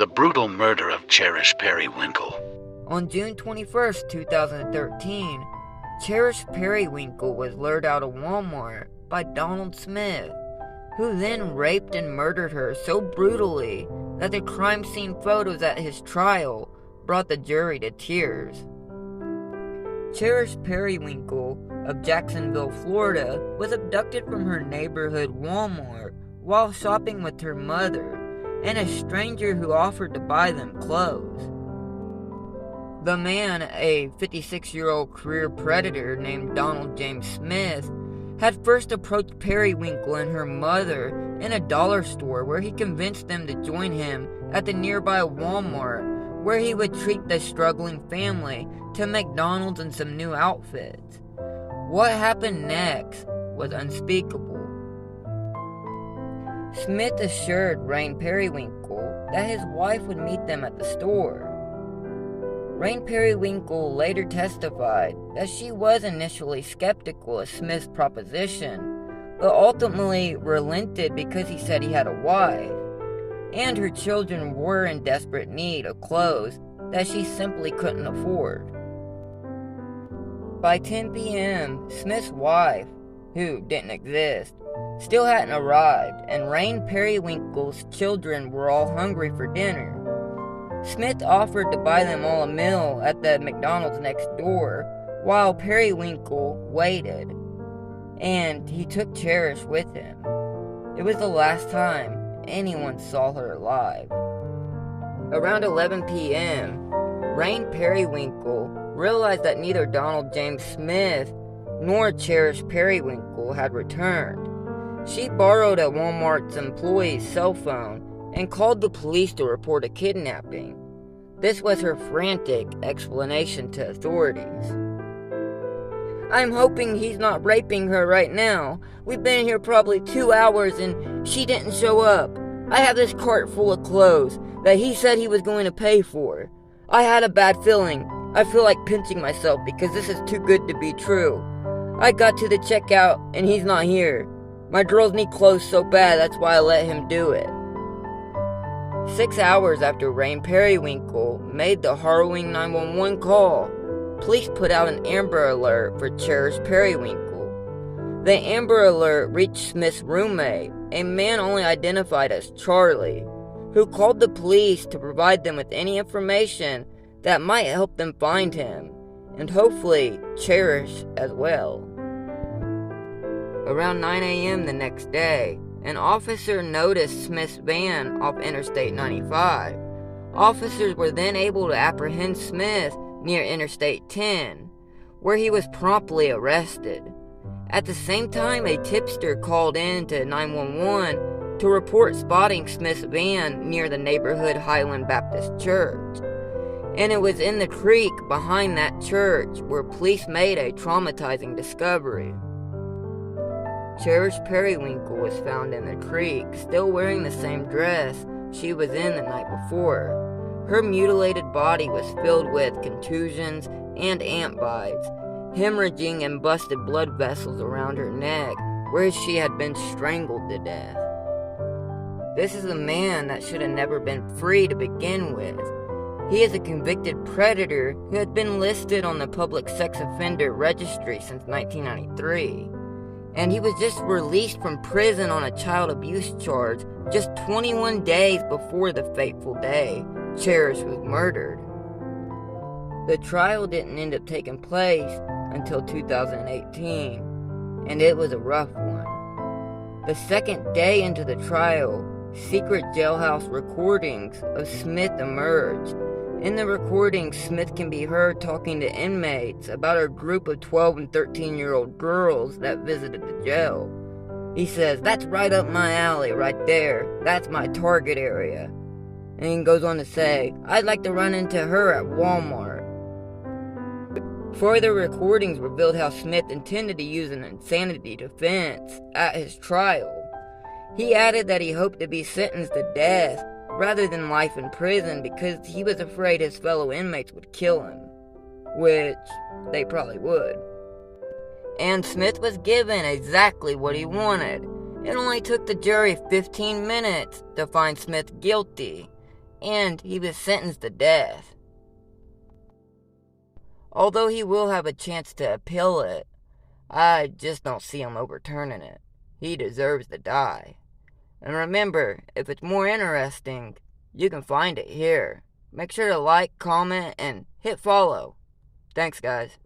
The brutal murder of Cherish Perrywinkle. On June 21st, 2013, Cherish Perrywinkle was lured out of Walmart by Donald Smith, who then raped and murdered her so brutally that the crime scene photos at his trial brought the jury to tears. Cherish Perrywinkle of Jacksonville, Florida, was abducted from her neighborhood Walmart while shopping with her mother and a stranger who offered to buy them clothes. The man, a 56-year-old career predator named Donald James Smith, had first approached Perrywinkle and her mother in a dollar store where he convinced them to join him at the nearby Walmart, where he would treat the struggling family to McDonald's and some new outfits. What happened next was unspeakable. Smith assured Rain Perrywinkle that his wife would meet them at the store. Rain Perrywinkle later testified that she was initially skeptical of Smith's proposition, but ultimately relented because he said he had a wife, and her children were in desperate need of clothes that she simply couldn't afford. By 10 p.m., Smith's wife, who didn't exist, still hadn't arrived, and Rain Perrywinkle's children were all hungry for dinner. Smith offered to buy them all a meal at the McDonald's next door, while Perrywinkle waited, and he took Cherish with him. It was the last time anyone saw her alive. Around 11 p.m., Rain Perrywinkle realized that neither Donald James Smith nor Cherish Perrywinkle had returned. She borrowed a Walmart's employee's cell phone and called the police to report a kidnapping. This was her frantic explanation to authorities. "I'm hoping he's not raping her right now. We've been here probably 2 hours and she didn't show up. I have this cart full of clothes that he said he was going to pay for. I had a bad feeling. I feel like pinching myself because this is too good to be true. I got to the checkout and he's not here. My girls need clothes so bad, that's why I let him do it." 6 hours after Rain Perrywinkle made the harrowing 911 call, police put out an Amber Alert for Cherish Perrywinkle. The Amber Alert reached Smith's roommate, a man only identified as Charlie, who called the police to provide them with any information that might help them find him, and hopefully Cherish as well. Around 9 a.m. the next day, an officer noticed Smith's van off Interstate 95. Officers were then able to apprehend Smith near Interstate 10, where he was promptly arrested. At the same time, a tipster called in to 911 to report spotting Smith's van near the neighborhood Highland Baptist Church. And it was in the creek behind that church where police made a traumatizing discovery. Cherish Perrywinkle was found in the creek, still wearing the same dress she was in the night before. Her mutilated body was filled with contusions and ant bites, hemorrhaging and busted blood vessels around her neck, where she had been strangled to death. This is a man that should have never been free to begin with. He is a convicted predator who had been listed on the Public Sex Offender Registry since 1993. And he was just released from prison on a child abuse charge just 21 days before the fateful day Cherish was murdered. The trial didn't end up taking place until 2018, and it was a rough one. The second day into the trial, secret jailhouse recordings of Smith emerged. In the recordings, Smith can be heard talking to inmates about a group of 12 and 13-year-old girls that visited the jail. He says, "That's right up my alley, right there. That's my target area." And he goes on to say, "I'd like to run into her at Walmart." Further recordings revealed how Smith intended to use an insanity defense at his trial. He added that he hoped to be sentenced to death rather than life in prison because he was afraid his fellow inmates would kill him, which they probably would. And Smith was given exactly what he wanted. It only took the jury 15 minutes to find Smith guilty, and he was sentenced to death. Although he will have a chance to appeal it, I just don't see him overturning it. He deserves to die. And remember, if it's more interesting, you can find it here. Make sure to like, comment, and hit follow. Thanks, guys.